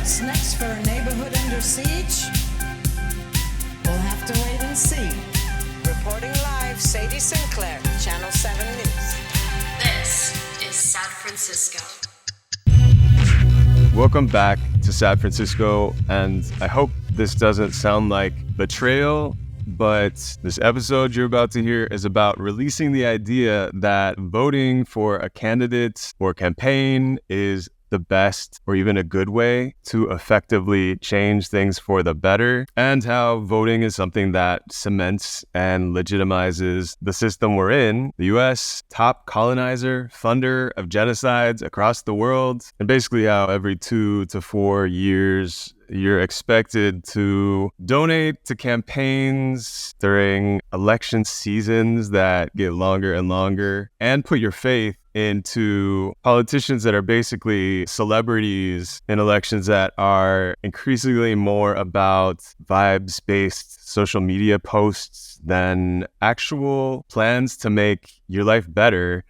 What's next for a neighborhood under siege? We'll have to wait and see. Reporting live, Sadie Sinclair, Channel 7 News. This is San Francisco. Welcome back to San Francisco, and I hope this doesn't sound like betrayal, but this episode you're about to hear is about releasing the idea that voting for a candidate or campaign is the best or even a good way to effectively change things for the better, and how voting is something that cements and legitimizes the system we're in, the US, top colonizer, funder of genocides across the world, and basically how every 2 to 4 years you're expected to donate to campaigns during election seasons that get longer and longer, and put your faith into politicians that are basically celebrities in elections that are increasingly more about vibes-based social media posts than actual plans to make your life better.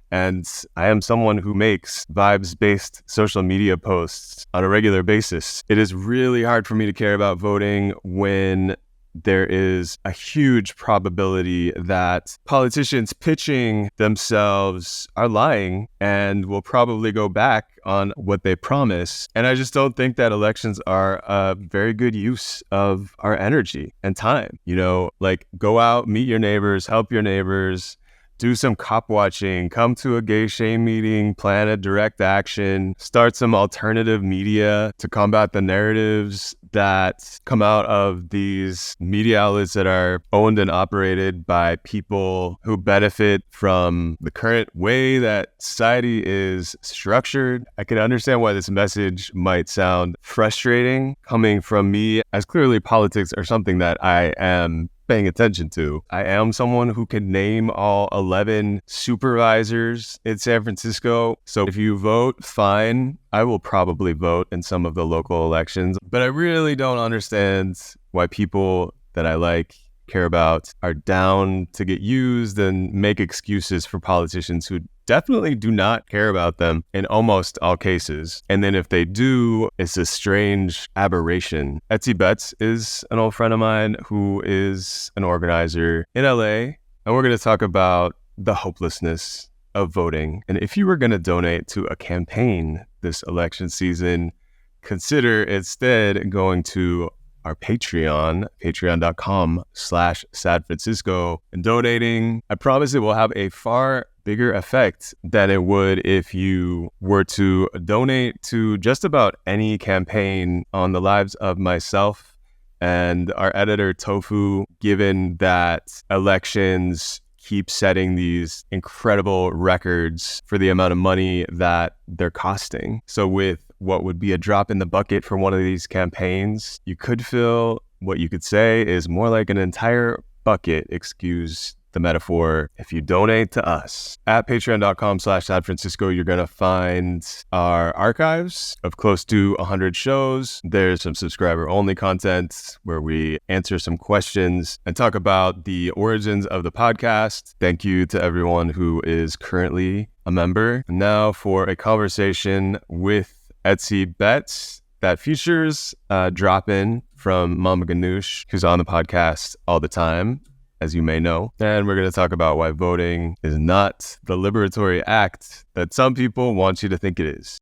And I am someone who makes vibes-based social media posts on a regular basis. It is really hard for me to care about voting when there is a huge probability that politicians pitching themselves are lying and will probably go back on what they promise. And I just don't think that elections are a very good use of our energy and time. You know, like, go out, meet your neighbors, help your neighbors, do some cop watching, come to a gay shame meeting, plan a direct action, start some alternative media to combat the narratives that come out of these media outlets that are owned and operated by people who benefit from the current way that society is structured. I can understand why this message might sound frustrating coming from me, as clearly politics are something that I am paying attention to. I am someone who can name all 11 supervisors in San Francisco. So if you vote, fine. I will probably vote in some of the local elections, but I really don't understand why people that I like, care about, are down to get used and make excuses for politicians who definitely do not care about them in almost all cases. And then if they do, it's a strange aberration. Edxi Betts is an old friend of mine who is an organizer in LA, and we're going to talk about the hopelessness of voting. And if you were going to donate to a campaign this election season, consider instead going to our Patreon, patreon.com/San Francisco, and donating. I promise it will have a far bigger effect than it would if you were to donate to just about any campaign on the lives of myself and our editor, Tofu, given that elections keep setting these incredible records for the amount of money that they're costing. So with what would be a drop in the bucket for one of these campaigns, you could fill what you could say is more like an entire bucket, excuse the metaphor, if you donate to us. At patreon.com/San Francisco, you're going to find our archives of close to 100 shows. There's some subscriber-only content where we answer some questions and talk about the origins of the podcast. Thank you to everyone who is currently a member. Now for a conversation with Edxi Betts that features a drop-in from Mama Ganoush, who's on the podcast all the time, as you may know. And we're going to talk about why voting is not the liberatory act that some people want you to think it is.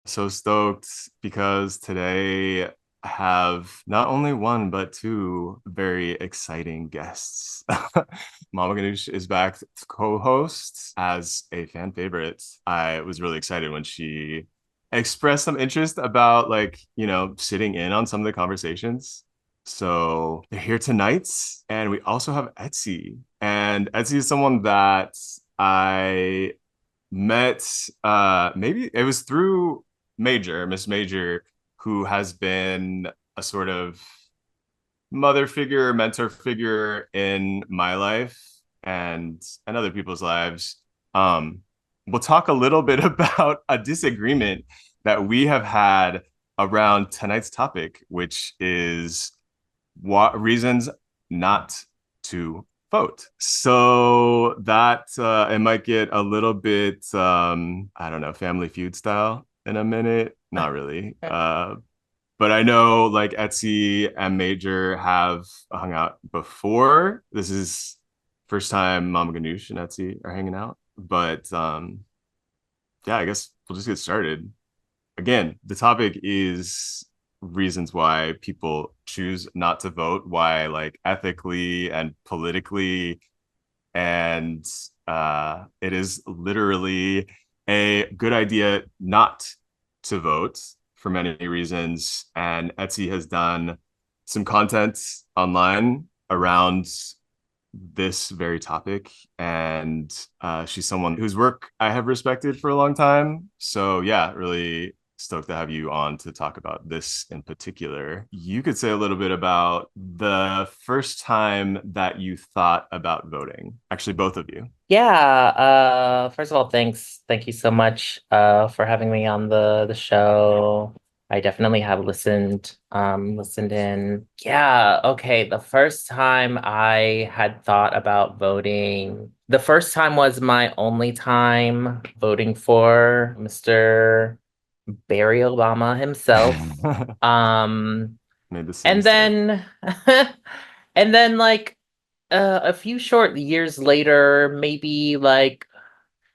So stoked because today I have not only one, but two very exciting guests. Mama Ganoush is back to co-host as a fan favorite. I was really excited when she expressed some interest about, like, you know, sitting in on some of the conversations. So they're here tonight. And we also have Edxi. And Edxi is someone that I met, maybe it was through Miss Major, who has been a sort of mother figure, mentor figure in my life and other people's lives. We'll talk a little bit about a disagreement that we have had around tonight's topic, which is what reasons not to vote. So that it might get a little bit, I don't know, Family Feud style in a minute. Not really. But I know like Edxi and Major have hung out before. This is first time Mama Ganoush and Edxi are hanging out. But yeah, I guess we'll just get started. Again, the topic is reasons why people choose not to vote, why like ethically and politically, and it is literally a good idea not to vote for many reasons. And Edxi has done some content online around this very topic. And she's someone whose work I have respected for a long time. So, yeah, really stoked to have you on to talk about this in particular. You could say a little bit about the first time that you thought about voting. Actually, both of you. Yeah, first of all, thanks. Thank you so much for having me on the show. I definitely have listened in. Yeah, okay. The first time I had thought about voting, the first time was my only time voting for Mr. Barry Obama himself. Um, Made the same and mistake. then and then like a few short years later, maybe like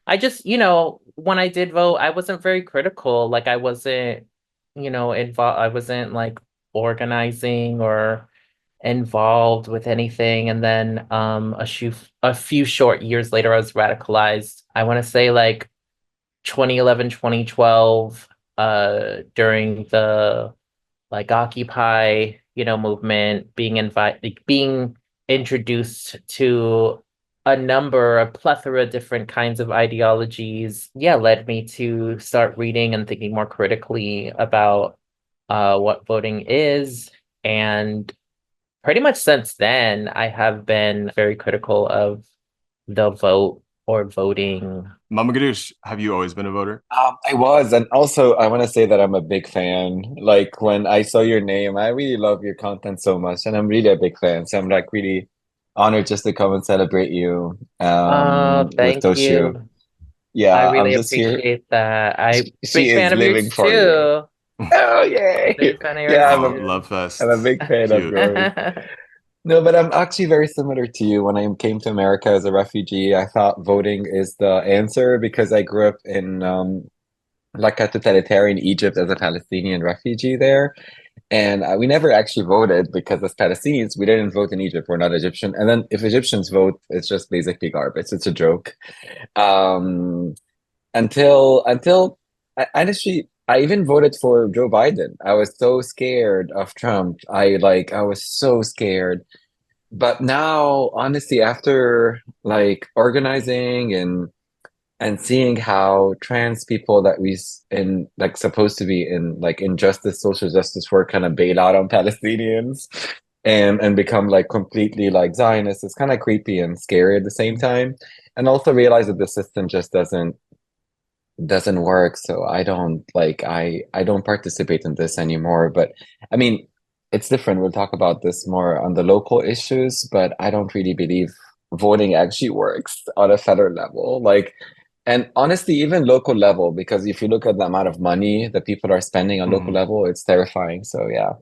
I just, when I did vote, I wasn't very critical. Like I wasn't, involved. I wasn't like organizing or involved with anything. And then a few short years later, I was radicalized. I want to say like 2011, 2012, during the like Occupy, movement, being introduced to a plethora of different kinds of ideologies, yeah, led me to start reading and thinking more critically about what voting is. And pretty much since then, I have been very critical of the vote or voting. Mama Gadoosh, have you always been a voter? I was, and also I want to say that I'm a big fan. Like when I saw your name, I really love your content so much, and I'm really a big fan. So I'm like really honored just to come and celebrate you with Thank Toshio. you. I Yeah, I'm really just here. appreciate that. She Big is fan of living yours for you. too. Oh yay! Big fan of Yeah, yours Oh, too. love I'm a fest. big fan of Cute. yours. No, but I'm actually very similar to you. When I came to America as a refugee, I thought voting is the answer because I grew up in like a totalitarian Egypt as a Palestinian refugee there. And we never actually voted because as Palestinians, we didn't vote in Egypt. We're not Egyptian. And then if Egyptians vote, it's just basically garbage. It's a joke. Um, until honestly, I even voted for Joe Biden. I was so scared of Trump. I was so scared. But now, honestly, after like organizing and seeing how trans people that in like supposed to be in like injustice, social justice work kind of bail out on Palestinians and become like completely like Zionists, it's kind of creepy and scary at the same time. And also realize that the system just doesn't work. So I don't participate in this anymore. But I mean, it's different. We'll talk about this more on the local issues, but I don't really believe voting actually works on a federal level. Like, and honestly, even local level, because if you look at the amount of money that people are spending on local Mhm. level, it's terrifying. So yeah.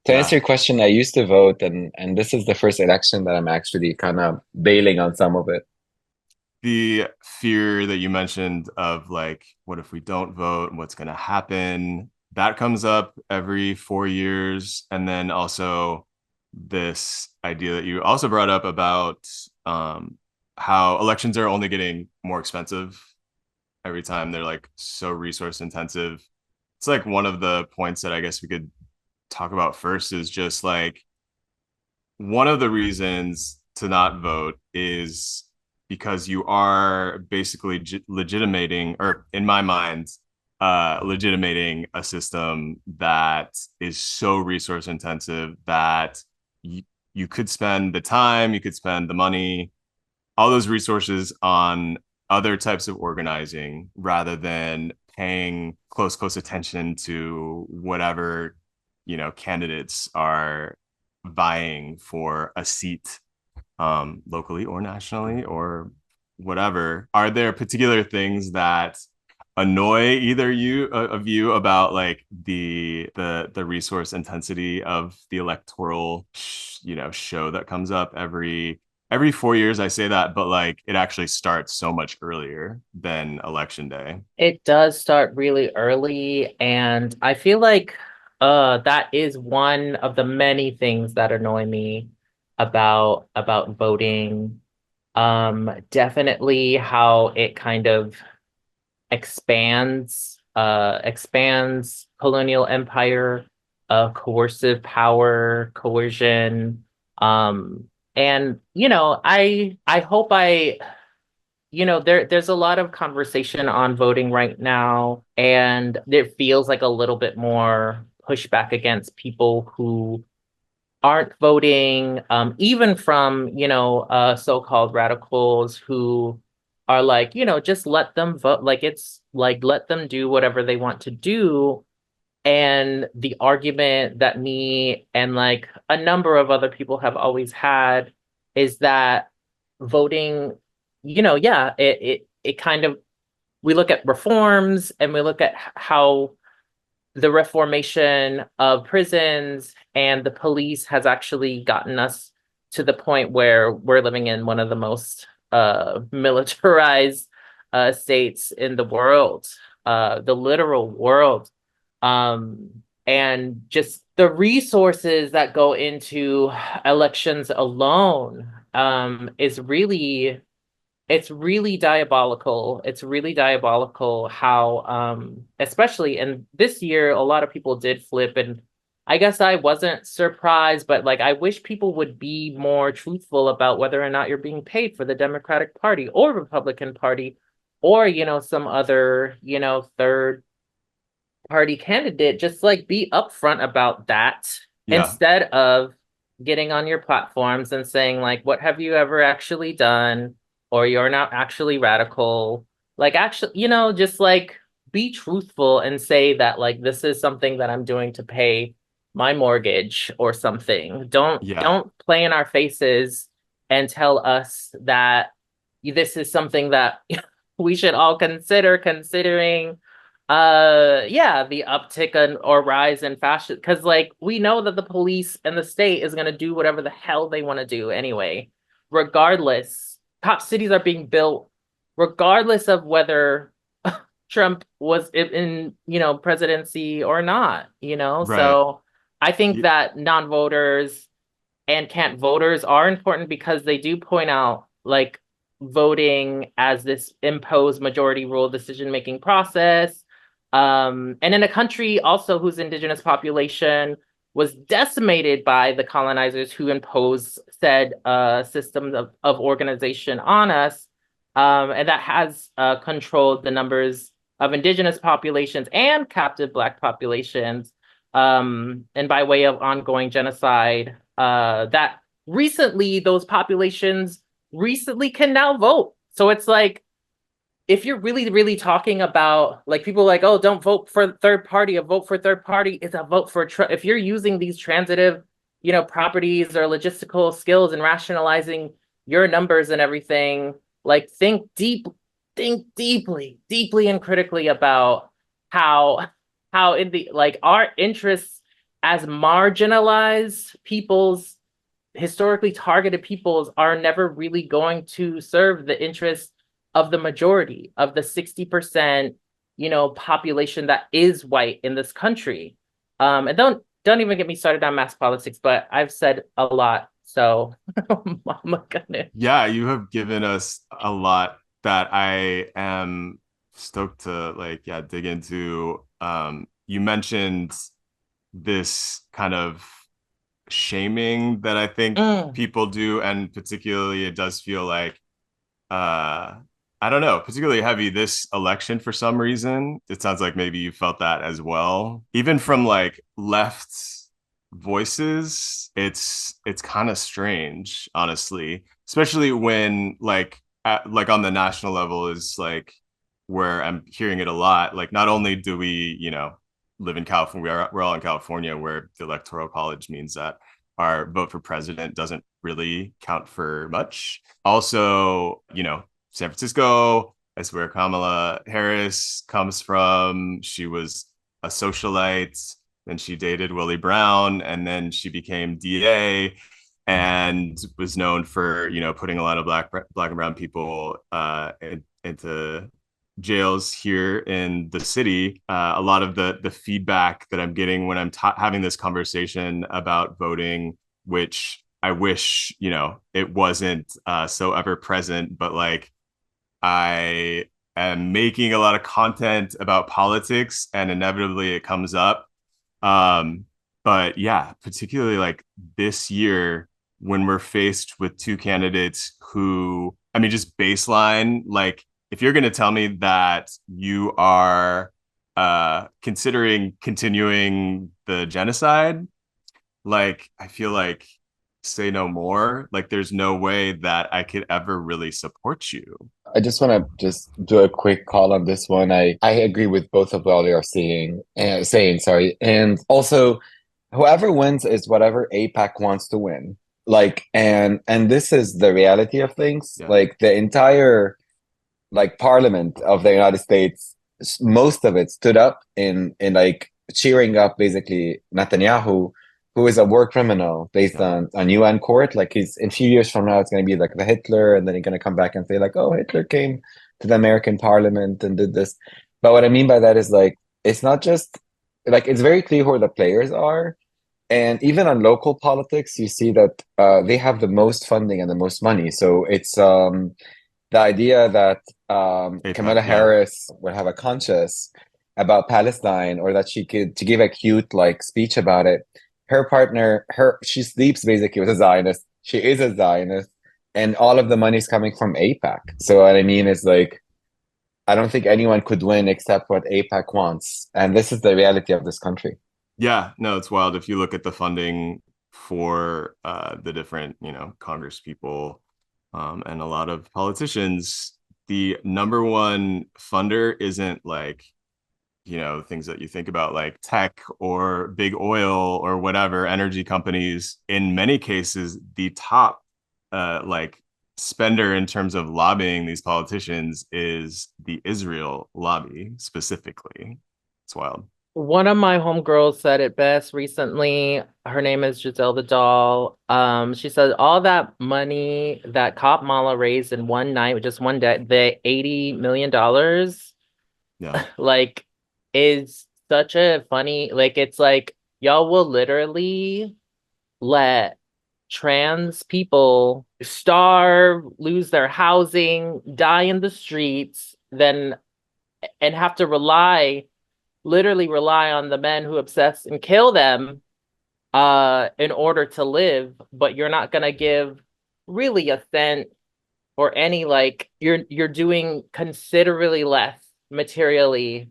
To answer Yeah. your question, I used to vote and this is the first election that I'm actually kind of bailing on some of it. The fear that you mentioned of like, what if we don't vote? What's going to happen? That comes up every 4 years. And then also this idea that you also brought up about how elections are only getting more expensive every time. They're like so resource intensive. It's like one of the points that I guess we could talk about first is just like one of the reasons to not vote is because you are basically legitimating, or in my mind, legitimating a system that is so resource intensive that you could spend the time, you could spend the money, all those resources on other types of organizing rather than paying close attention to whatever candidates are vying for a seat, locally or nationally or whatever. Are there particular things that annoy either of you about like the resource intensity of the electoral show that comes up every 4 years? I say that, but like it actually starts so much earlier than election day. It does start really early, and I feel like that is one of the many things that annoy me about voting. Definitely how it kind of expands colonial empire, coercive power, coercion. And I hope there's a lot of conversation on voting right now, and it feels like a little bit more pushback against people who aren't voting, even from, so-called radicals who are like, just let them vote. Like, it's like, let them do whatever they want to do. And the argument that me and like a number of other people have always had is that voting, yeah, it kind of, we look at reforms and we look at how the reformation of prisons and the police has actually gotten us to the point where we're living in one of the most militarized states in the world, the literal world. And just the resources that go into elections alone is really it's really diabolical. It's really diabolical how, especially in this year, a lot of people did flip, and I guess I wasn't surprised, but like I wish people would be more truthful about whether or not you're being paid for the Democratic Party or Republican Party, or some other third party candidate. Just like be upfront about that Yeah. instead of getting on your platforms and saying like, what have you ever actually done, or you're not actually radical. Like, actually, just like be truthful and say that like this is something that I'm doing to pay my mortgage or something. don't Yeah. don't play in our faces and tell us that this is something that we should all consider considering yeah, the uptick or rise in fashion, because like we know that the police and the state is going to do whatever the hell they want to do anyway, regardless. Top cities are being built regardless of whether Trump was in presidency or not, Right. so I think Y- that non-voters and can't voters are important because they do point out like voting as this imposed majority rule decision making process. And in a country also whose indigenous population was decimated by the colonizers who imposed said systems of organization on us, and that has controlled the numbers of indigenous populations and captive Black populations, and by way of ongoing genocide, that recently those populations recently can now vote. So it's like, if you're really, really talking about like people like, oh, don't vote for third party, a vote for third party is a vote for if you're using these transitive, properties or logistical skills and rationalizing your numbers and everything, like think deeply, deeply and critically about how in the like our interests as marginalized peoples, historically targeted peoples, are never really going to serve the interests of the majority of the 60%, population that is white in this country. And don't even get me started on mass politics, but I've said a lot, so I'm gonna. Yeah, you have given us a lot that I am stoked to like, yeah, dig into. You mentioned this kind of shaming that I think Mm. people do, and particularly it does feel like uh I don't know, particularly heavy this election for some reason. It sounds like maybe you felt that as well. Even from like left voices, it's kind of strange, honestly, especially when like on the national level is like where I'm hearing it a lot. Like not only do we, live in California, we're all in California where the electoral college means that our vote for president doesn't really count for much. Also, San Francisco, It's where Kamala Harris comes from. She was a socialite, then she dated Willie Brown, and then she became DA and was known for, you know, putting a lot of black and brown people into jails here in the city. A lot of the feedback that I'm getting when I'm having this conversation about voting, which I wish, you know, it wasn't so ever present, but like I am making a lot of content about politics and inevitably it comes up. But yeah, particularly like this year when we're faced with two candidates who, I mean, just baseline, like if you're going to tell me that you are considering continuing the genocide, like I feel like say no more. Like there's no way that I could ever really support you. I just want to just do a quick call on this one. I agree with both of what you're saying, sorry. And also, whoever wins is whatever APAC wants to win. Like, and this is the reality of things. Yeah. Like the entire like parliament of the United States, most of it stood up in like cheering up basically Netanyahu, who is a war criminal based on UN court. Like he's in a few years from now, it's going to be like the Hitler, and then he's going to come back and say like, oh, Hitler came to the American Parliament and did this. But what I mean by that is like it's not just like it's very clear who the players are. And even on local politics, you see that they have the most funding and the most money. So it's the idea that Kamala Harris would have a conscience about Palestine, or that she could to give a cute like speech about it. Her partner, she sleeps basically with a Zionist. She is a Zionist, and all of the money is coming from APAC. So what I mean is like, I don't think anyone could win except what APAC wants, and this is the reality of this country. Yeah, no, it's wild. If you look at the funding for the different, you know, Congress people and a lot of politicians, the number one funder isn't like, you know, things that you think about like tech or big oil or whatever, energy companies. In many cases, the top like spender in terms of lobbying these politicians is the Israel lobby specifically. It's wild. One of my homegirls said it best recently. Her name is Giselle the Doll. She said all that money that Cop Mala raised in one night, just one day, the $80 million, Yeah. like, is such a funny, like, it's like, y'all will literally let trans people starve, lose their housing, die in the streets, then, and have to literally rely on the men who obsess and kill them in order to live, but you're not gonna give really a cent or any, like, you're doing considerably less materially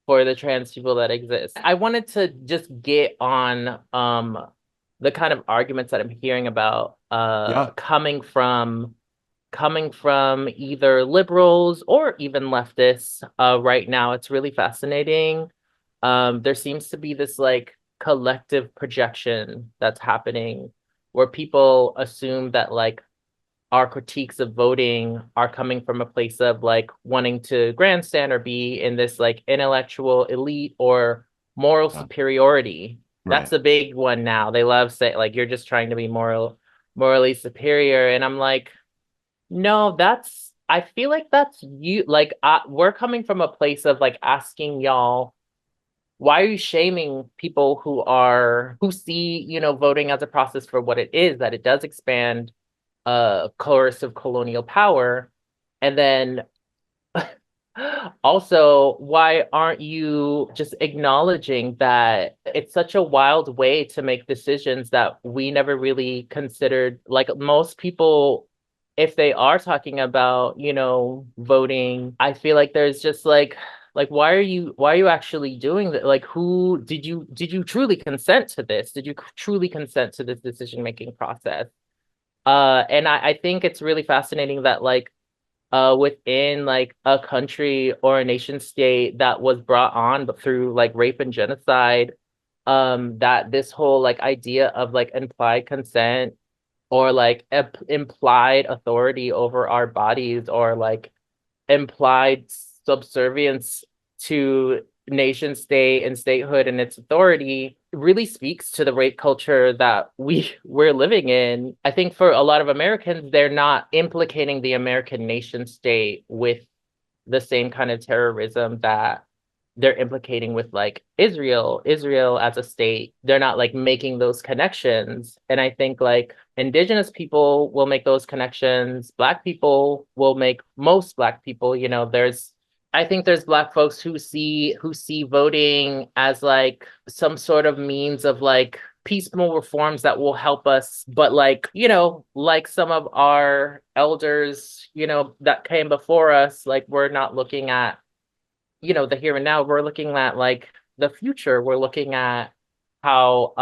for the trans people that exist. I wanted to just get on the kind of arguments that I'm hearing about coming from either liberals or even leftists right now. It's really fascinating. There seems to be this like collective projection that's happening where people assume that like our critiques of voting are coming from a place of like wanting to grandstand or be in this like intellectual elite or moral superiority. That's a big one now. They love saying like you're just trying to be morally superior, and I'm like, no, I feel like that's you. Like, we're coming from a place of like asking y'all, why are you shaming people who see, you know, voting as a process for what it is, that it does expand coercive colonial power? And then also, why aren't you just acknowledging that it's such a wild way to make decisions that we never really considered? Like most people, if they are talking about, you know, voting, I feel like there's just like why are you actually doing that? Like, who did you truly consent to this? Did you truly consent to this decision-making process? And I think it's really fascinating that like within like a country or a nation state that was brought on but through like rape and genocide, that this whole like idea of like implied consent or like implied authority over our bodies, or like implied subservience to nation state and statehood and its authority really speaks to the rape culture that we're living in. I think for a lot of Americans, they're not implicating the American nation state with the same kind of terrorism that they're implicating with like Israel as a state. They're not like making those connections. And I think like indigenous people will make those connections. Black people will make, most Black people, you know, I think there's Black folks who see voting as like some sort of means of like peaceful reforms that will help us. But like, you know, like some of our elders, you know, that came before us, like we're not looking at, you know, the here and now. We're looking at like the future. We're looking at how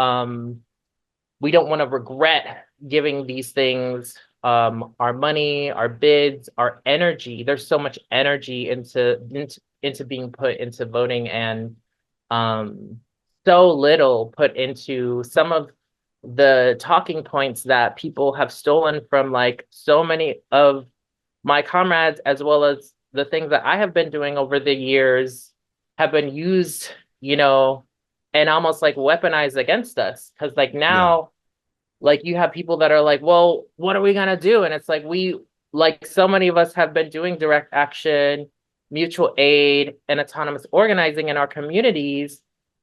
we don't want to regret giving these things our money, our bids, our energy. There's so much energy into being put into voting, and so little put into some of the talking points that people have stolen from like so many of my comrades, as well as the things that I have been doing over the years have been used, you know, and almost like weaponized against us. Because like now, like you have people that are like, well, what are we gonna do? And it's like so many of us have been doing direct action, mutual aid, and autonomous organizing in our communities.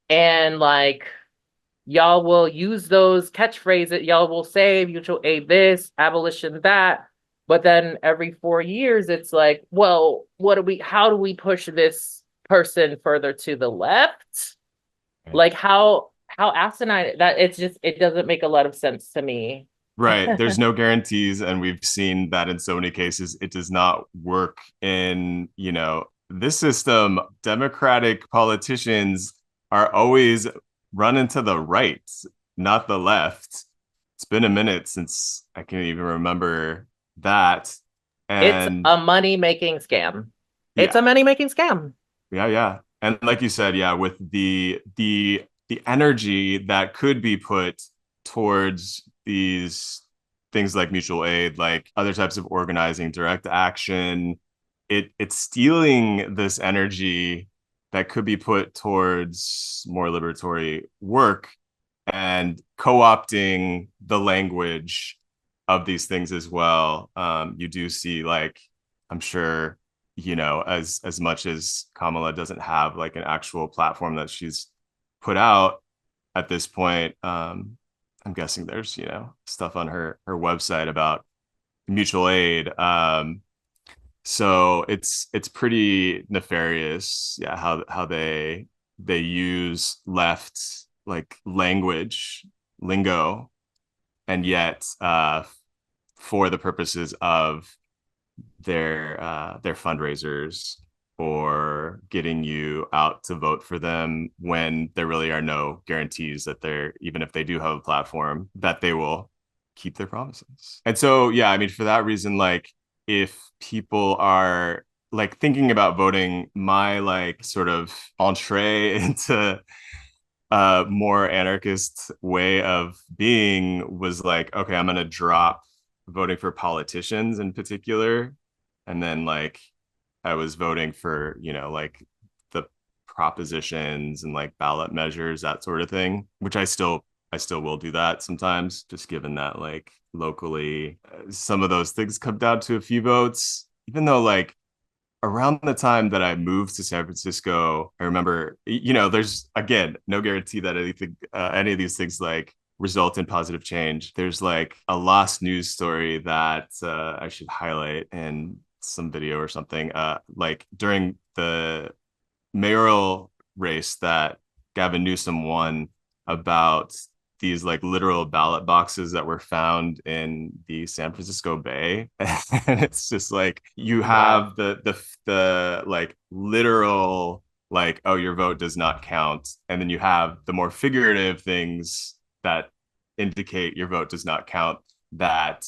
And like y'all will use those catchphrases, y'all will say mutual aid this, abolition that. But then every 4 years, it's like, well, how do we push this person further to the left? Right. Like how asinine that it doesn't make a lot of sense to me. Right. There's no guarantees. And we've seen that in so many cases, it does not work in, you know, this system. Democratic politicians are always running to the right, not the left. It's been a minute since I can even remember that. And it's a money-making scam. It's a money-making scam. Yeah. And like you said, with the energy that could be put towards these things like mutual aid, like other types of organizing, direct action, it's stealing this energy that could be put towards more liberatory work and co-opting the language of these things as well. You do see, like, I'm sure, you know, as much as Kamala doesn't have like an actual platform that she's put out at this point, I'm guessing there's, you know, stuff on her website about mutual aid. So it's pretty nefarious, how they use left like language, lingo, and yet for the purposes of their fundraisers or getting you out to vote for them, when there really are no guarantees that they're, even if they do have a platform, that they will keep their promises. And so, I mean, for that reason, like, if people are like thinking about voting, my like sort of entree into a more anarchist way of being was like, okay, I'm going to drop voting for politicians in particular. And then like I was voting for, you know, like the propositions and like ballot measures, that sort of thing, which I still will do that sometimes, just given that like locally some of those things come down to a few votes. Even though like around the time that I moved to San Francisco, I remember, you know, there's again no guarantee that any of these things like result in positive change. There's like a lost news story that I should highlight in some video or something. Like during the mayoral race that Gavin Newsom won, about these like literal ballot boxes that were found in the San Francisco Bay. And it's just like, you have the like literal, like, oh, your vote does not count. And then you have the more figurative things that indicate your vote does not count, that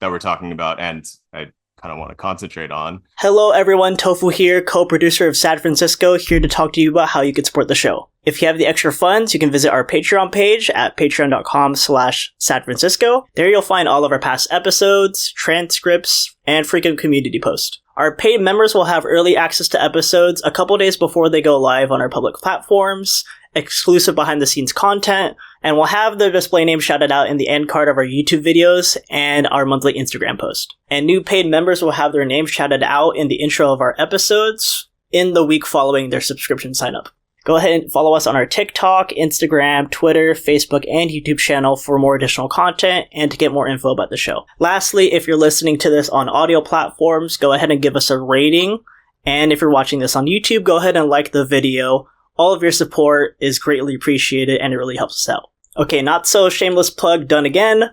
we're talking about. And I kind of want to concentrate on. Hello everyone, Tofu here, co-producer of San Francisco, here to talk to you about how you can support the show. If you have the extra funds, you can visit our Patreon page at patreon.com/San Francisco. There you'll find all of our past episodes, transcripts, and frequent community posts. Our paid members will have early access to episodes a couple days before they go live on our public platforms, exclusive behind-the-scenes content, and will have their display name shouted out in the end card of our YouTube videos and our monthly Instagram post. And new paid members will have their names shouted out in the intro of our episodes in the week following their subscription sign-up. Go ahead and follow us on our TikTok, Instagram, Twitter, Facebook, and YouTube channel for more additional content and to get more info about the show. Lastly, if you're listening to this on audio platforms, go ahead and give us a rating. And if you're watching this on YouTube, go ahead and like the video. All of your support is greatly appreciated and it really helps us out. Okay, not so shameless plug done again.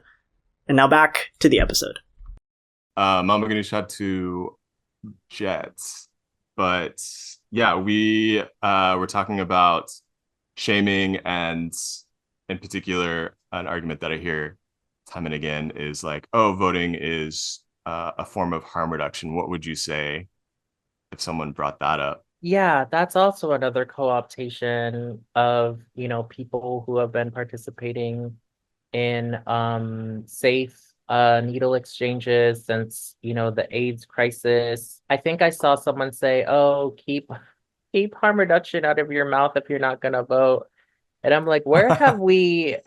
And now back to the episode. Mama Ganesha to Jets. But yeah, we were talking about shaming, and in particular, an argument that I hear time and again is like, oh, voting is a form of harm reduction. What would you say if someone brought that up? Yeah, that's also another co-optation of, people who have been participating in safe needle exchanges since, the AIDS crisis. I think I saw someone say, oh, keep harm reduction out of your mouth if you're not gonna vote. And I'm like, how have we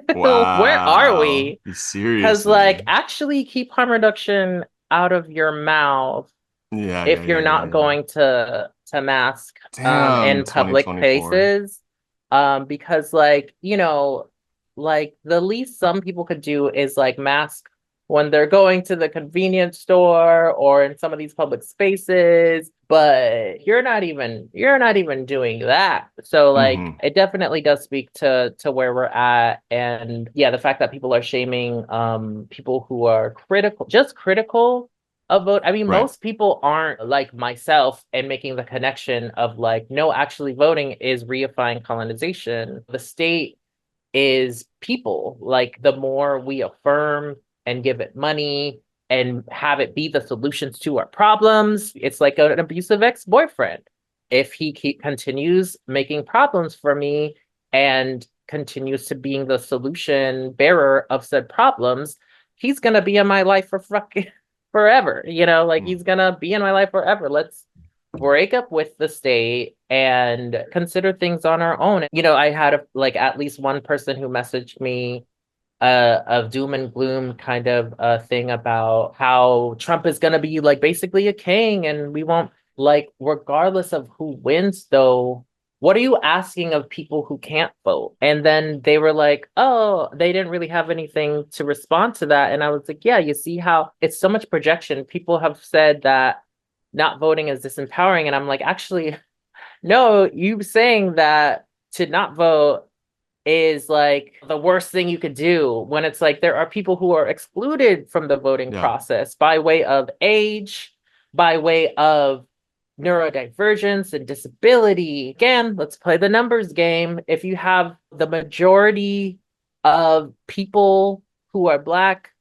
Wow. where are we? Seriously? Because actually keep harm reduction out of your mouth if you're not going to mask in public places. Because the least some people could do is mask when they're going to the convenience store or in some of these public spaces, but you're not even doing that. So it definitely does speak to where we're at. And yeah, the fact that people are shaming people who are critical of vote. I mean, most people aren't like myself and making the connection of no, actually voting is reifying colonization. The state is people. The more we affirm and give it money and have it be the solutions to our problems, it's like an abusive ex-boyfriend. If he continues making problems for me and continues to being the solution bearer of said problems, he's gonna be in my life for fucking forever. He's gonna be in my life forever. Let's break up with the state and consider things on our own. I had at least one person who messaged me a doom and gloom kind of thing about how Trump is gonna be basically a king and we won't regardless of who wins though. What are you asking of people who can't vote? And then they were like, oh, they didn't really have anything to respond to that. And I was like, yeah, you see how it's so much projection. People have said that not voting is disempowering. And I'm like, actually, no, you saying that to not vote is the worst thing you could do, when it's there are people who are excluded from the voting process by way of age, by way of neurodivergence and disability. Again, let's play the numbers game. If you have the majority of people who are Black,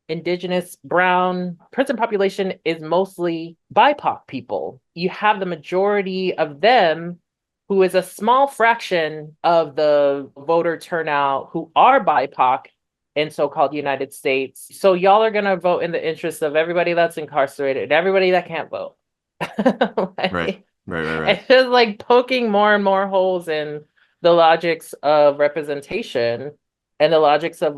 Indigenous, Brown, prison population is mostly BIPOC people. You have the majority of them who is a small fraction of the voter turnout who are BIPOC in so-called United States. So y'all are going to vote in the interest of everybody that's incarcerated and everybody that can't vote. Right. It's just poking more and more holes in the logics of representation and the logics of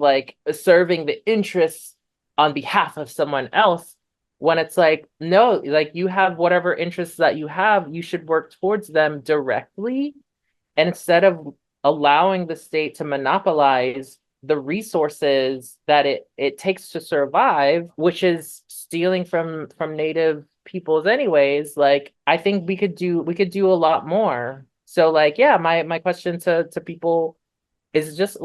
serving the interests on behalf of someone else, when it's no, you have whatever interests that you have, you should work towards them directly. And instead of allowing the state to monopolize the resources that it takes to survive, which is stealing from Native peoples anyways, I think we could do a lot more. So yeah, my question to people is just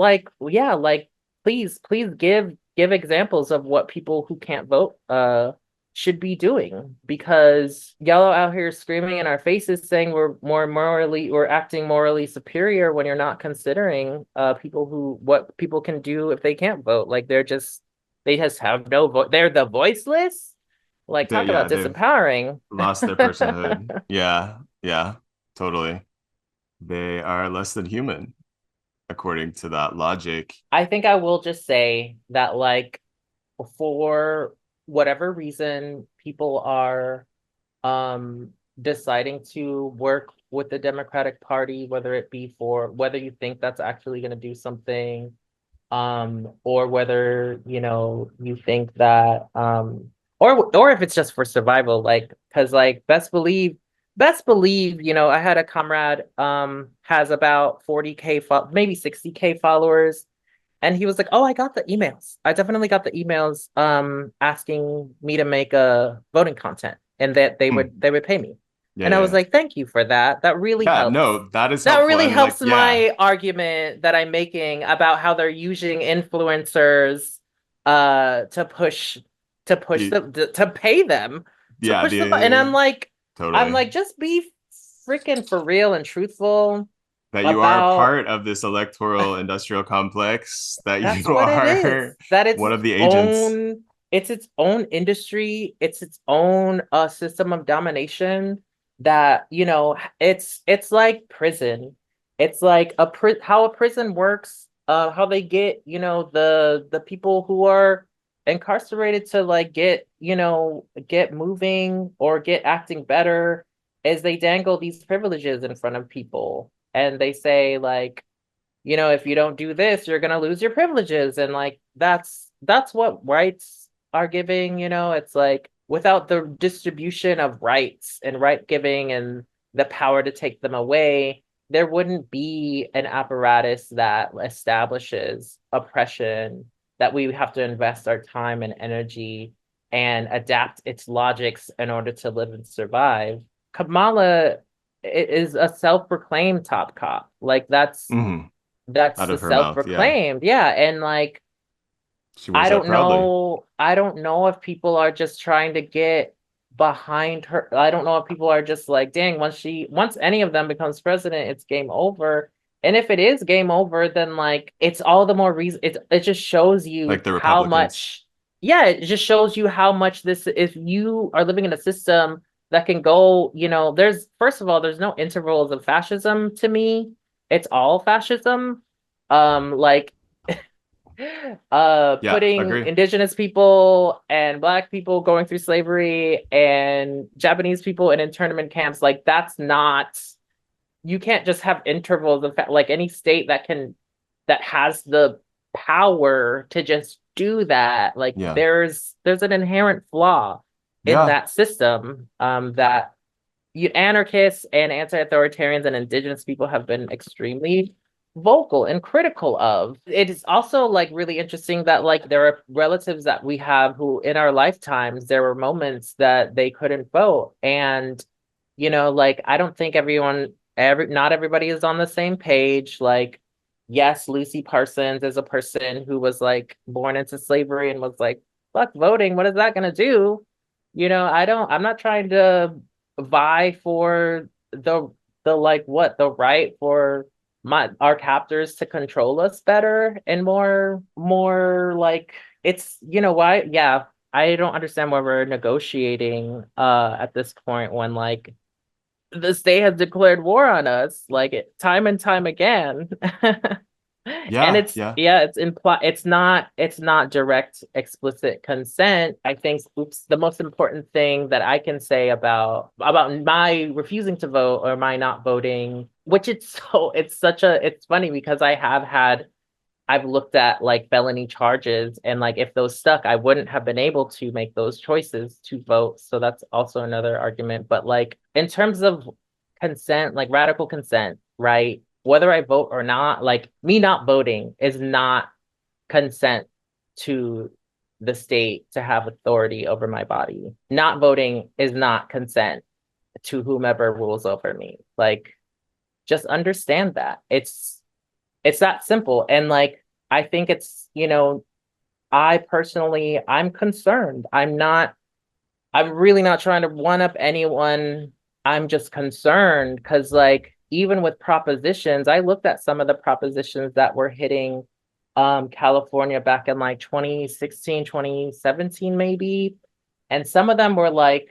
please give examples of what people who can't vote should be doing, because y'all are out here screaming in our faces saying we're acting morally superior when you're not considering what people can do if they can't vote. They just have no voice. They're the voiceless. Talk about disempowering. Lost their personhood. Yeah, totally. They are less than human, according to that logic. I think I will just say that for whatever reason people are deciding to work with the Democratic Party, whether it be for whether you think that's actually going to do something, or whether you think that or if it's just for survival, like because like best believe I had a comrade has about 40K maybe 60K followers, and he was like, oh, I got the emails. I definitely got the emails asking me to make a voting content, and that they would pay me. Yeah, And I was yeah. like, thank you for that. That really Yeah, helps. no, that is That helpful. really And like, helps yeah, my argument that I'm making about how they're using influencers to push the, to pay them to yeah, push the and the I'm totally like, just be freaking for real and truthful that you are a about part of this electoral industrial complex, that that's you what it are is. That one of the agents. it's its own industry, it's its own system of domination that, it's like prison. It's like how a prison works, how they get, the people who are incarcerated to like get moving or get acting better, is they dangle these privileges in front of people and they say like, if you don't do this, you're gonna lose your privileges. And like that's what rights are giving, it's like without the distribution of rights and right giving and the power to take them away, there wouldn't be an apparatus that establishes oppression that we have to invest our time and energy and adapt its logics in order to live and survive. Kamala is a self-proclaimed top cop. Like Mhm. that's Out the of her mouth. Yeah, self-proclaimed. Yeah. And like, she wears that proudly. I don't know if people are just trying to get behind her. I don't know if people are just like, dang, once any of them becomes president, it's game over. And if it is game over, then like it's all the more reason it just shows Like you the how Republicans. much, yeah, it just shows you how much this, if you are living in a system that can go, there's first of all, there's no intervals of fascism to me. It's all fascism. Like Yeah, putting agree. indigenous people and black people going through slavery and Japanese people in internment camps, like that's not, you can't just have intervals of like any state that has the power to just do that. Like Yeah, there's an inherent flaw in yeah. that system, that anarchists and anti-authoritarians and indigenous people have been extremely vocal and critical of. It is also like really interesting that like there are relatives that we have who in our lifetimes there were moments that they couldn't vote. And like I don't think not everybody is on the same page. Like, yes, Lucy Parsons is a person who was like born into slavery and was like, fuck voting, what is that gonna do? I'm not trying to vie for the like what the right for our captors to control us better and more like it's why, yeah, I don't understand why we're negotiating at this point when like the state has declared war on us like time and time again. And Yeah, it's, yeah. yeah, it's not direct explicit consent. I think the most important thing that I can say about my refusing to vote or my not voting, which it's funny because I've looked at like felony charges and like if those stuck, I wouldn't have been able to make those choices to vote. So that's also another argument. But like in terms of consent, like radical consent, right? Whether I vote or not, like me not voting is not consent to the state to have authority over my body. Not voting is not consent to whomever rules over me. Like just understand that. It's that simple. And like I think it's, I'm concerned. I'm really not trying to one up anyone. I'm just concerned because like even with propositions, I looked at some of the propositions that were hitting California back in like 2016, 2017 maybe. And some of them were like,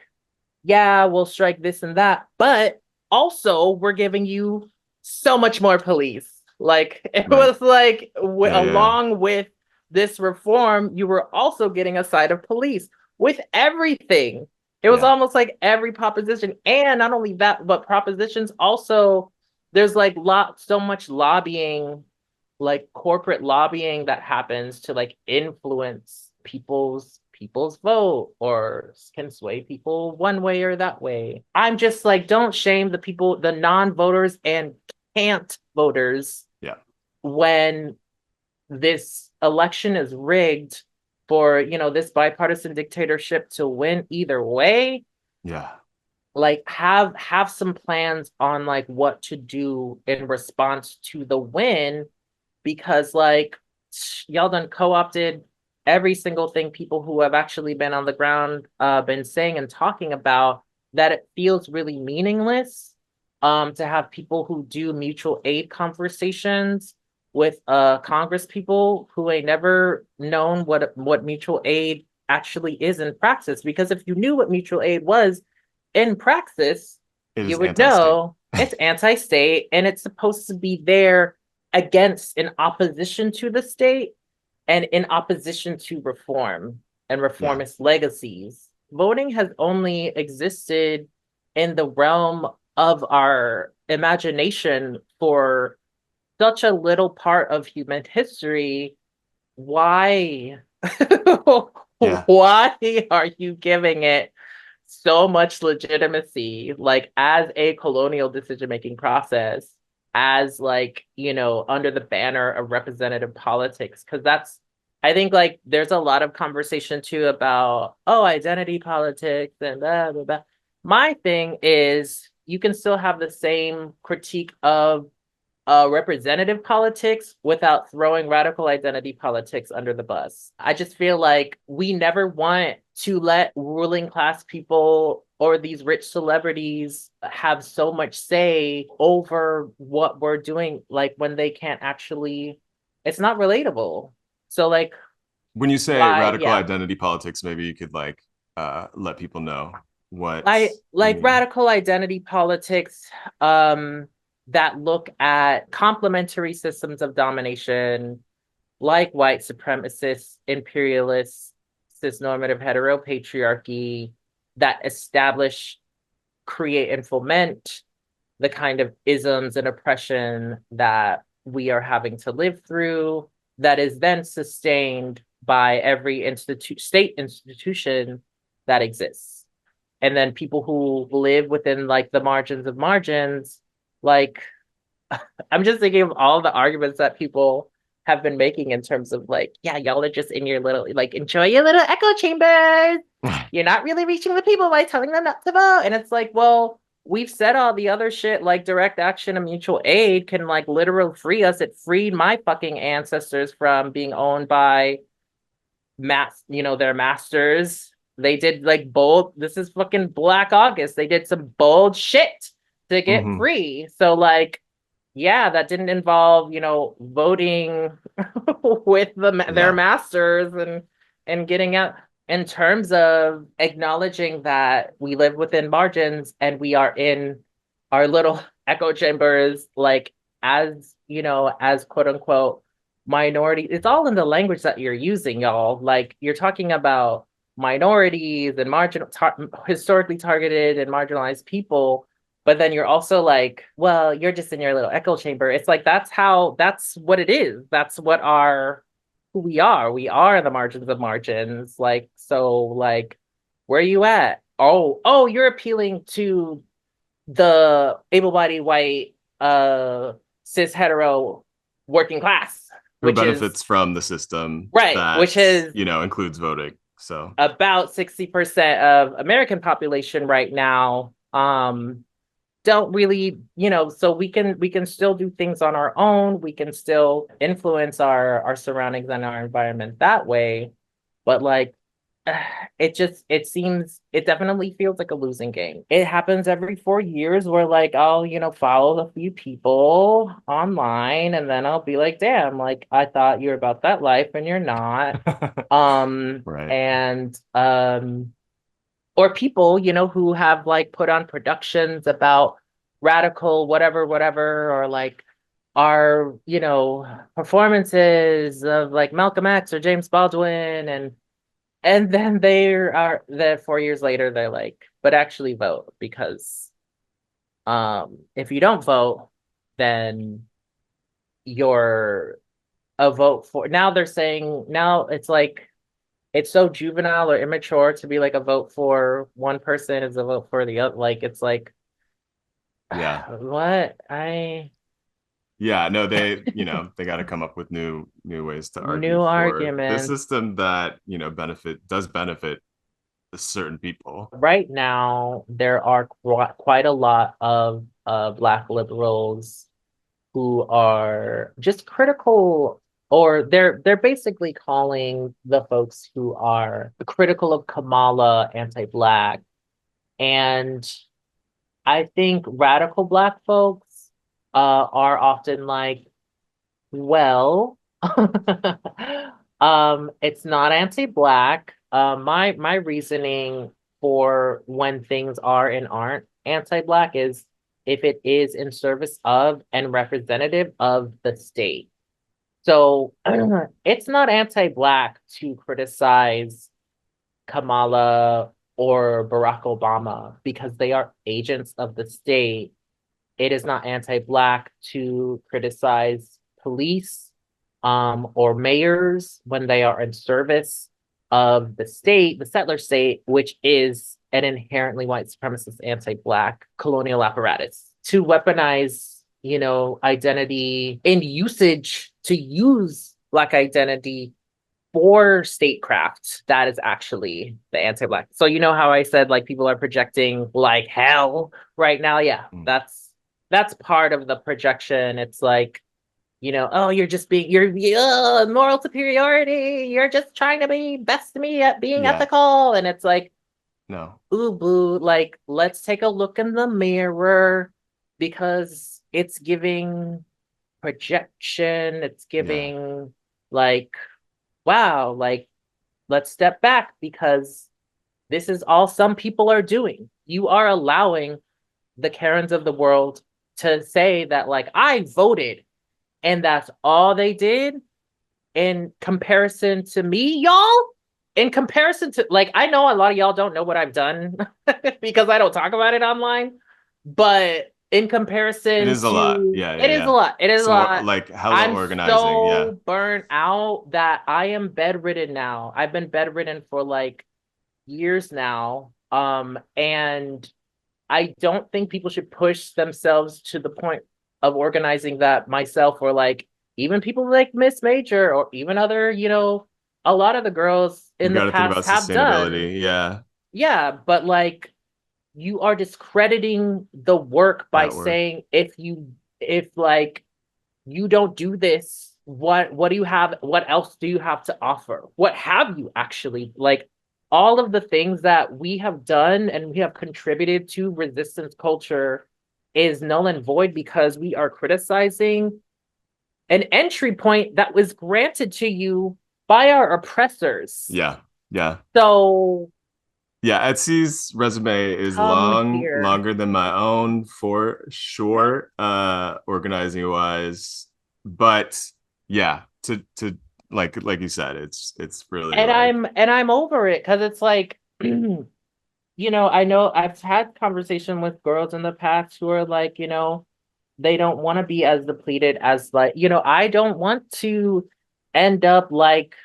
yeah, we'll strike this and that, but also we're giving you so much more police. Like it Right. was like Yeah, yeah. along with this reform, you were also getting a side of police. with everything. It was almost like every proposition. And not only that, but propositions also, there's like so much lobbying, like corporate lobbying that happens to like influence people's vote or can sway people one way or that way. I'm just like, don't shame the people, the non-voters and can't voters. Yeah. When this election is rigged for, you know, this bipartisan dictatorship to win either way. Yeah. Like have some plans on like what to do in response to the win, because like y'all done co-opted every single thing people who have actually been on the ground been saying and talking about, that it feels really meaningless to have people who do mutual aid conversations with Congress people who ain't never known what mutual aid actually is in praxis. Because if you knew what mutual aid was in praxis, you would know it's anti-state and it's supposed to be there against, in opposition to the state and in opposition to reform and reformist legacies. Voting has only existed in the realm of our imagination for such a little part of human history. Why? Why are you giving it so much legitimacy, like as a colonial decision-making process, as like, you know, under the banner of representative politics? Because that's, I think like there's a lot of conversation too about, oh, identity politics and blah, blah, blah. My thing is you can still have the same critique of representative politics without throwing radical identity politics under the bus. I just feel like we never want to let ruling class people or these rich celebrities have so much say over what we're doing, like when they can't actually, it's not relatable. So like, when you say radical identity politics, maybe you could like let people know what I like radical identity politics that look at complementary systems of domination, like white supremacist, imperialist, cisnormative heteropatriarchy, that establish, create, and foment the kind of isms and oppression that we are having to live through, that is then sustained by every state institution that exists. And then people who live within like the margins of margins, like I'm just thinking of all the arguments that people have been making in terms of like, yeah, y'all are just in your little, like, enjoy your little echo chambers. You're not really reaching the people by telling them not to vote. And it's like, well, we've said all the other shit, like direct action and mutual aid can like literally free us. It freed my fucking ancestors from being owned by their masters. They did like bold, this is fucking Black August. They did some bold shit to get free. So like, yeah, that didn't involve, voting with their masters and getting out. In terms of acknowledging that we live within margins and we are in our little echo chambers, like as quote unquote minority, it's all in the language that you're using, y'all. Like you're talking about minorities and historically targeted and marginalized people. But then you're also like, well, you're just in your little echo chamber. It's like, that's what it is. That's who we are. We are the margins of margins. Like, so like, where are you at? Oh, you're appealing to the able-bodied white, cis hetero working class. Who benefits from the system. Right. That, which is, includes voting. So about 60% of American population right now, don't really, so we can still do things on our own. We can still influence our surroundings and our environment that way. But like, it definitely feels like a losing game. It happens every 4 years where like, I'll, follow a few people online and then I'll be like, damn, like I thought you were about that life and you're not. right. And, or people, who have like put on productions about radical whatever, or like our, performances of like Malcolm X or James Baldwin, and And then then 4 years later they're like, but actually vote, because if you don't vote, then you're a vote for, now they're saying, now it's like, it's so juvenile or immature to be like a vote for one person is a vote for the other. Like, it's like, Yeah. what? I Yeah, no, they got to come up with new ways to argue New for the arguments. system that, does benefit certain people. Right now, there are quite a lot of Black liberals who are just critical, or they're basically calling the folks who are critical of Kamala anti-Black. And I think radical Black folks are often like, well, it's not anti-Black. My reasoning for when things are and aren't anti-Black is if it is in service of and representative of the state. So it's not anti-Black to criticize Kamala or Barack Obama because they are agents of the state. It is not anti-Black to criticize police or mayors when they are in service of the state, the settler state, which is an inherently white supremacist anti-Black colonial apparatus. To weaponize, identity and usage to use Black identity for statecraft, that is actually the anti-Black. So you know how I said like people are projecting like hell right now? Yeah, that's part of the projection. It's like, oh, you're just moral superiority. You're just trying to be best to me at being Yeah. ethical. And it's like, No. ooh, boo, like, let's take a look in the mirror, because it's giving projection. It's giving like, wow, like, let's step back, because this is all some people are doing. You are allowing the Karens of the world to say that, like, I voted, and that's all they did in comparison to me, y'all. In comparison to, like, I know a lot of y'all don't know what I've done because I don't talk about it online, but in comparison It is a lot. Yeah, it is a lot. It is a So, lot. like, hella I'm organizing. so burnt out that I am bedridden now. I've been bedridden for like years now. And I don't think people should push themselves to the point of organizing that myself, or like even people like Miss Major, or even other, a lot of the girls You in the got to think about past have done. sustainability. Yeah. Yeah, but like, you are discrediting the work by That work. saying, if like you don't do this, what do you have, what else do you have to offer? What have you actually, like, all of the things that we have done and we have contributed to resistance culture is null and void because we are criticizing an entry point that was granted to you by our oppressors. Yeah. Yeah. So Yeah, Etsy's resume is come here. longer than my own for sure, organizing wise. But yeah, to like you said, it's really And like, I'm over it, because it's like, I know I've had conversation with girls in the past who are like, they don't want to be as depleted as, like, I don't want to end up like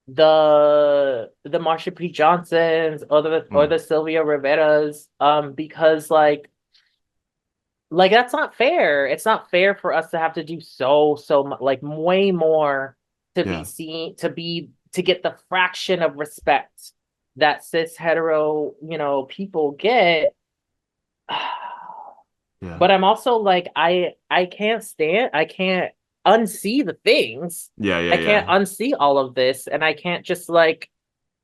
the Marsha P. Johnsons or the Sylvia Riveras, because like that's not fair. It's not fair for us to have to do so much, like way more to be seen, to get the fraction of respect that cis hetero, people get. But I'm also like, I can't unsee the things. I can't unsee all of this, and I can't just like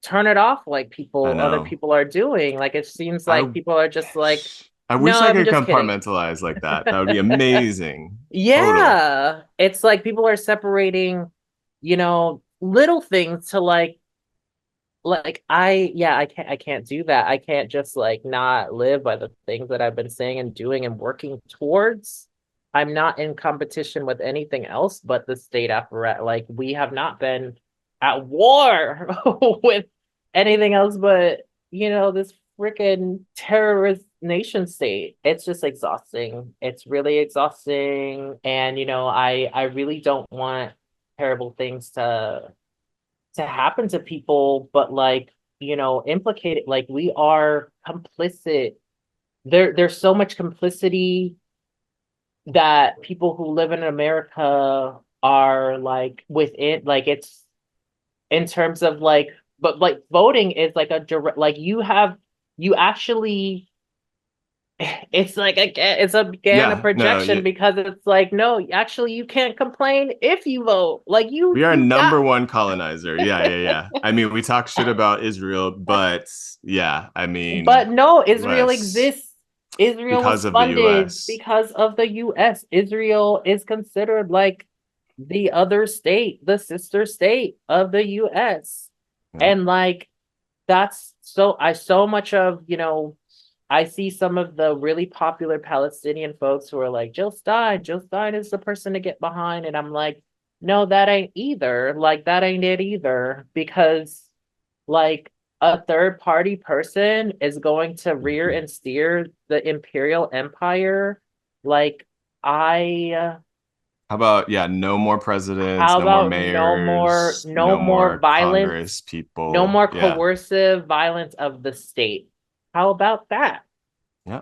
turn it off like other people are doing. Like, it seems like people are just like, I wish no, I I'm could just kidding. compartmentalize like that. That would be amazing. Yeah. Total. It's like people are separating, little things to I can't do that. I can't just like not live by the things that I've been saying and doing and working towards. I'm not in competition with anything else but the state apparatus. Like, we have not been at war with anything else but, this freaking terrorist nation state. It's just exhausting. It's really exhausting. And, I really don't want terrible things to happen to people, but like, implicated, like we are complicit. There's so much complicity that people who live in America are like within, like it's in terms of like, but like voting is like a direct, like you actually, it's like again a Yeah, no, projection because it's like, no, actually you can't complain if you vote. Like we are you got number one colonizer. Yeah. I mean, we talk shit about Israel, but yeah, I mean, but no, Israel US exists. Israel because was of the funded US. because of the US. Israel is considered like the other state, the sister state of the US. Yeah. And like that's so much of, I see some of the really popular Palestinian folks who are like, Jill Stein is the person to get behind. And I'm like, no, that ain't either. Like, that ain't it either. Because, like, a third party person is going to rear and steer the imperial empire. Like, I. How about, yeah, no more presidents, How no more about no more, mayors, no no more more violence, Congress no people. more Yeah. coercive violence of the state? How about that? Yeah.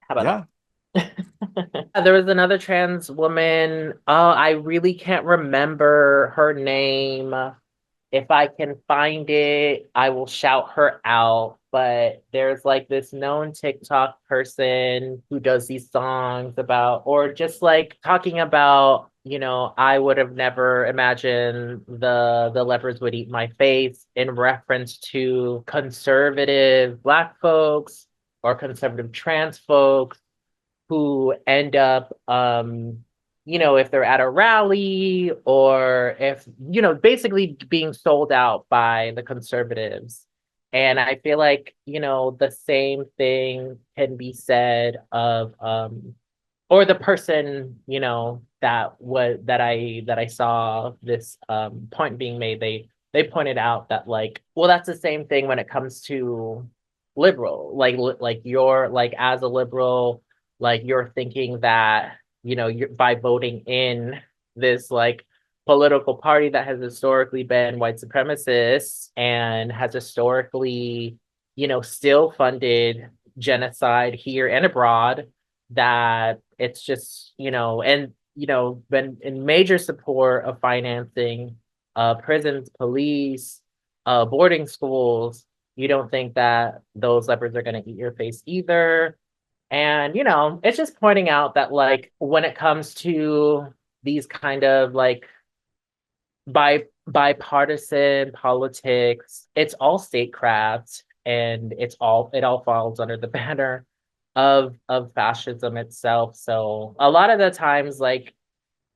How about Yeah. that? There was another trans woman. Oh, I really can't remember her name. If I can find it, I will shout her out. But there's like this known TikTok person who does these songs about, or just like talking about, I would have never imagined the leopards would eat my face in reference to conservative Black folks or conservative trans folks who end up if they're at a rally or if basically being sold out by the conservatives. And I feel like the same thing can be said of or the person that I saw this point being made. They pointed out that like, well, that's the same thing when it comes to liberal, like you're like, as a liberal, like you're thinking that you're by voting in this like political party that has historically been white supremacist and has historically still funded genocide here and abroad, that it's just and been in major support of financing prisons, police, boarding schools. You don't think that those leopards are going to eat your face either. And, it's just pointing out that, like, when it comes to these kind of like bipartisan politics, it's all statecraft, and it all falls under the banner of fascism itself. So a lot of the times, like,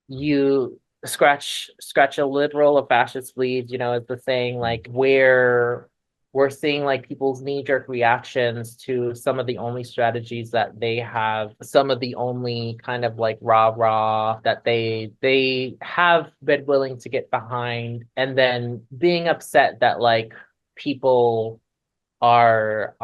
you scratch a liberal, a fascist bleed, is the saying, like, where we're seeing like people's knee-jerk reactions to some of the only strategies that they have, some of the only kind of like rah-rah that they have been willing to get behind, and then being upset that like people are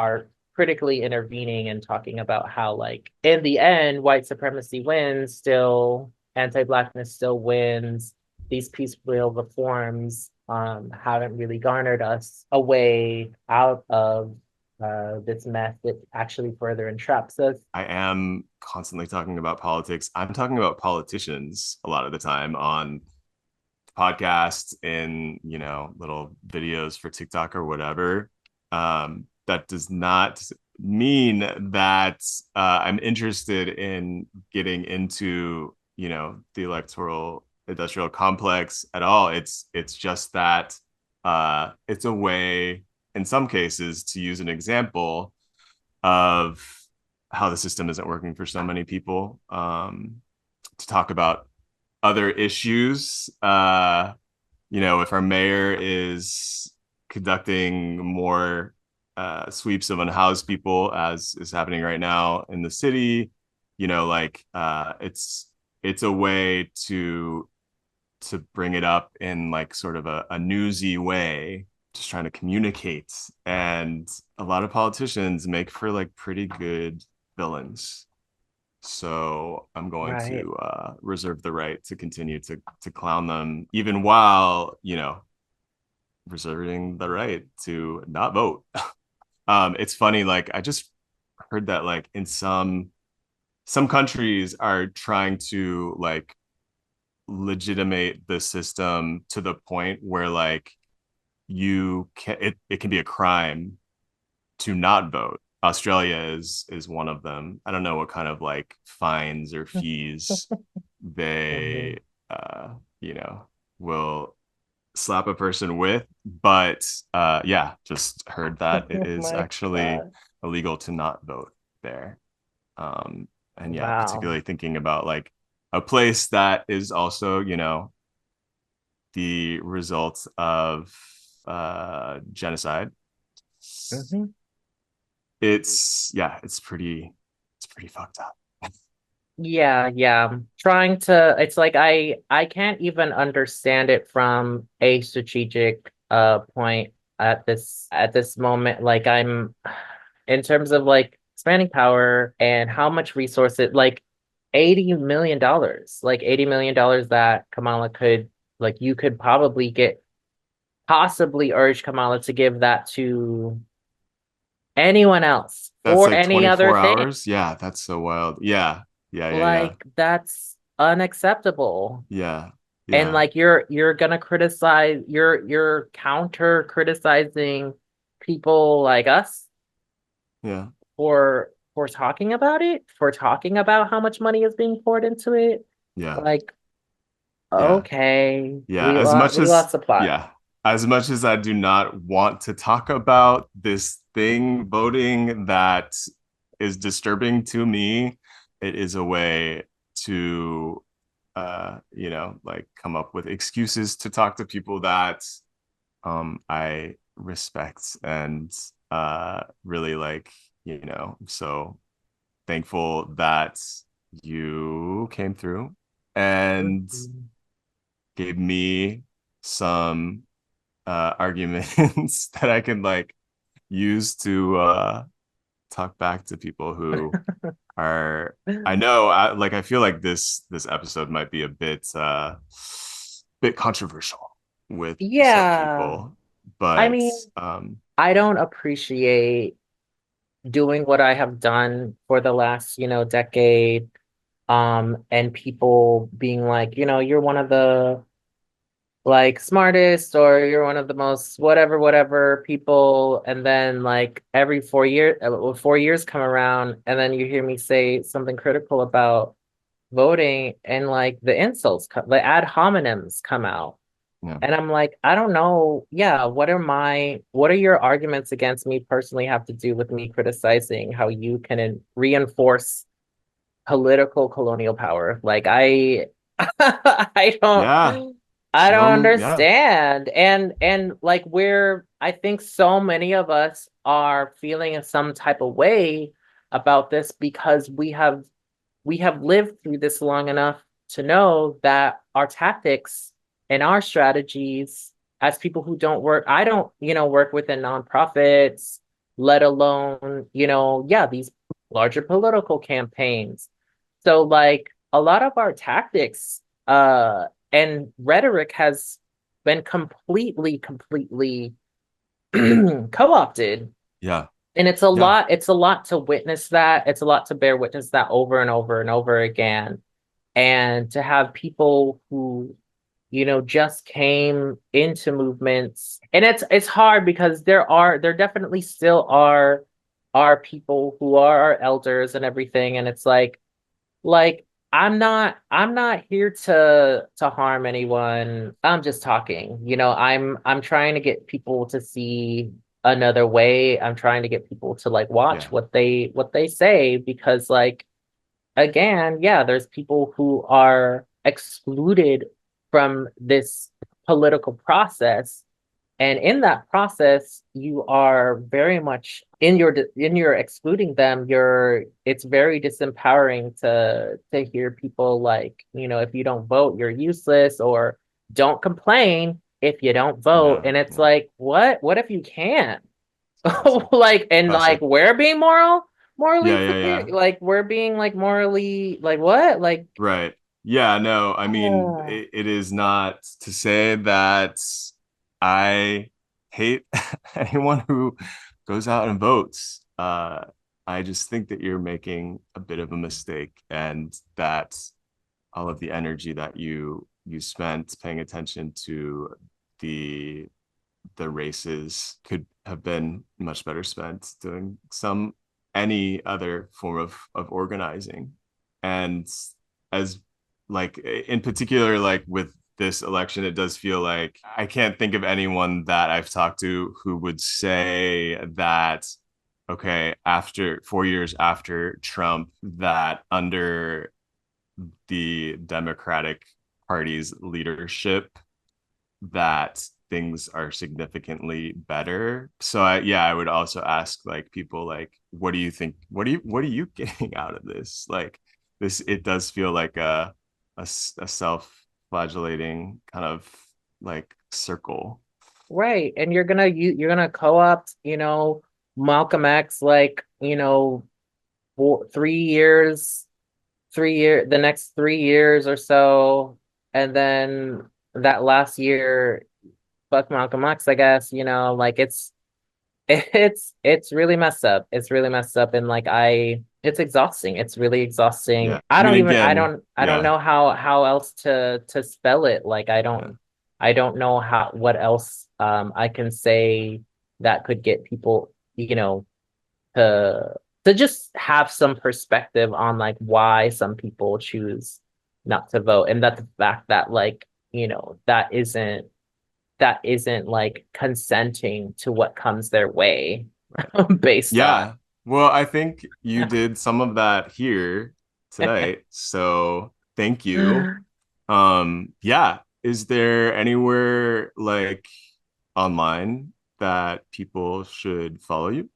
critically intervening and talking about how, like, in the end, white supremacy wins, still anti-blackness still wins. These peaceful reforms haven't really garnered us a way out of this mess that actually further entraps us. I am constantly talking about politics. I'm talking about politicians a lot of the time on podcasts, in little videos for TikTok or whatever. That does not mean that I'm interested in getting into the electoral industrial complex at all. It's just that it's a way, in some cases, to use an example of how the system isn't working for so many people, to talk about other issues. If our mayor is conducting more sweeps of unhoused people, as is happening right now in the city, it's a way to bring it up in like sort of a newsy way, just trying to communicate. And a lot of politicians make for like pretty good villains. So I'm going Right. to reserve the right to continue to clown them, even while, you know, reserving the right to not vote. It's funny, like I just heard that like in some countries are trying to like legitimate the system to the point where like it can be a crime to not vote. Australia is one of them. I don't know what kind of like fines or fees they Mhm. uh you know will slap a person with, but yeah, just heard that it Oh is my actually God. illegal to not vote there. um and yeah, Wow. particularly thinking about like a place that is also, you know, the result of genocide. Hmm. It's it's pretty fucked up. Yeah, yeah. Trying to, it's like I can't even understand it from a strategic point at this moment. Like I'm in terms of like expanding power and how much resources, like $80 million, like $80 million that Kamala could, like you could probably get, possibly urge Kamala to give that to anyone else That's for like any other 24 thing. hours. Yeah, that's so wild. Yeah, yeah, yeah, yeah, Like that's unacceptable. yeah, And yeah, like you're gonna criticize, you're counter criticizing people like us yeah, for talking about it, for talking about how much money is being poured into it. yeah, Like, yeah, okay, yeah. As much we as lost the plot. yeah, as much as I do not want to talk about this thing, voting that is disturbing to me, it is a way to you know, like come up with excuses to talk to people that I respect and really like, you know, so thankful that you came through and Mhm. gave me some arguments that I can like use to talk back to people who are, I know like I feel like this episode might be a bit controversial with some Yeah. people, I but mean, I don't appreciate doing what I have done for the last, decade. And people being like, you're one of the like smartest, or you're one of the most whatever people, and then like every 4 years, 4 years come around, and then you hear me say something critical about voting, and like the insults come, the ad hominems come out. yeah, And I'm like, I don't know. Yeah, what are your arguments against me personally have to do with me criticizing how you can reinforce political colonial power? Like I don't yeah, I don't no, yeah, understand. And like I think so many of us are feeling in some type of way about this because we have lived through this long enough to know that our tactics and our strategies as people who don't work, I don't, work within nonprofits, let alone, yeah, these larger political campaigns. So like a lot of our tactics and rhetoric has been completely co-opted. yeah, And yeah, it's a lot to witness that. It's a lot to bear witness that over and over and over again. And to have people who, just came into movements. And it's hard because there definitely still are people who are our elders and everything. And it's like I'm not here to harm anyone. I'm just talking. I'm trying to get people to see another way. I'm trying to get people to like watch yeah, what they say, because like again, yeah, there's people who are excluded from this political process, and in that process you are very much in your excluding them. It's very disempowering to hear people like, if you don't vote you're useless, or don't complain. if you don't vote. Yeah, And it's yeah. like, what if you can't? Like, and like Classic. we're being morally Yeah, yeah, yeah. superior, like we're being like morally, like what, like Right. Yeah, no, I mean, uh, it is not to say that I hate anyone who goes out and votes. I just think that you're making a bit of a mistake, and that all of the energy that you spent paying attention to the the races could have been much better spent doing any other form of organizing. And as like in particular, like with this election, it does feel like I can't think of anyone that I've talked to who would say that, okay, after 4 years after Trump, that under the Democratic Party's leadership, that things are significantly better. So I would also ask like people like, what do you think? What are you getting out of this? Like this, it does feel like a self-flagellating kind of like circle. right. And you're gonna co-opt, Malcolm X, like, 3 years, the next 3 years or so, and then that last year, fuck Malcolm X, I guess, like it's really messed up. It's really messed up, and like it's exhausting. It's really exhausting. Yeah. I mean, I don't yeah. know how else to spell it. Like Yeah. I don't know what else I can say that could get people, to just have some perspective on like why some people choose not to vote, and that the fact that like, that isn't like consenting to what comes their way based on. Yeah. Well, I think you did some of that here tonight. So thank you. Yeah. Is there anywhere like online that people should follow you?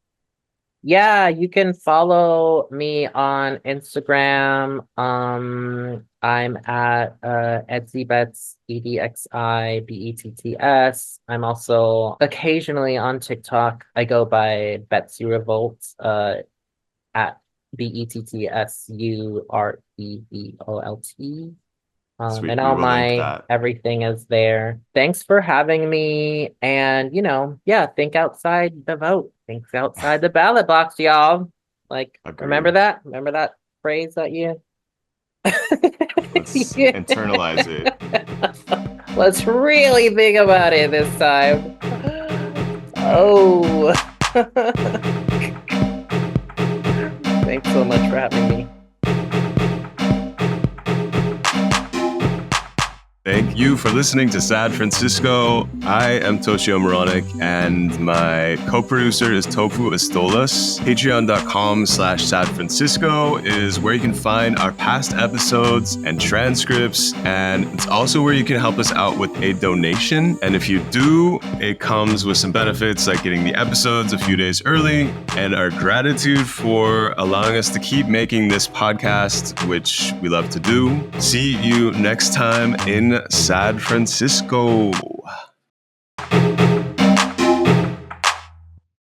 Yeah, you can follow me on Instagram. I'm at Edxi Betts, EDXI BETTS. I'm also occasionally on TikTok. I go by bettsurevolt, at BETTSUREVOLT. And Sweet. We all will link my that. everything is there. Thanks for having me. And, yeah, think outside the vote. Think outside the ballot box, y'all. Like, remember Agreed. that? Remember that phrase that you Let's internalize it. Let's really think about it this time. Oh. Thanks so much for having me. Thank you for listening to Sad Francisco. I am Toshio Meronek, and my co-producer is Tofu Estolas. Patreon.com/Sad Francisco is where you can find our past episodes and transcripts, and it's also where you can help us out with a donation. And if you do, it comes with some benefits like getting the episodes a few days early, and our gratitude for allowing us to keep making this podcast, which we love to do. See you next time in Sad Francisco.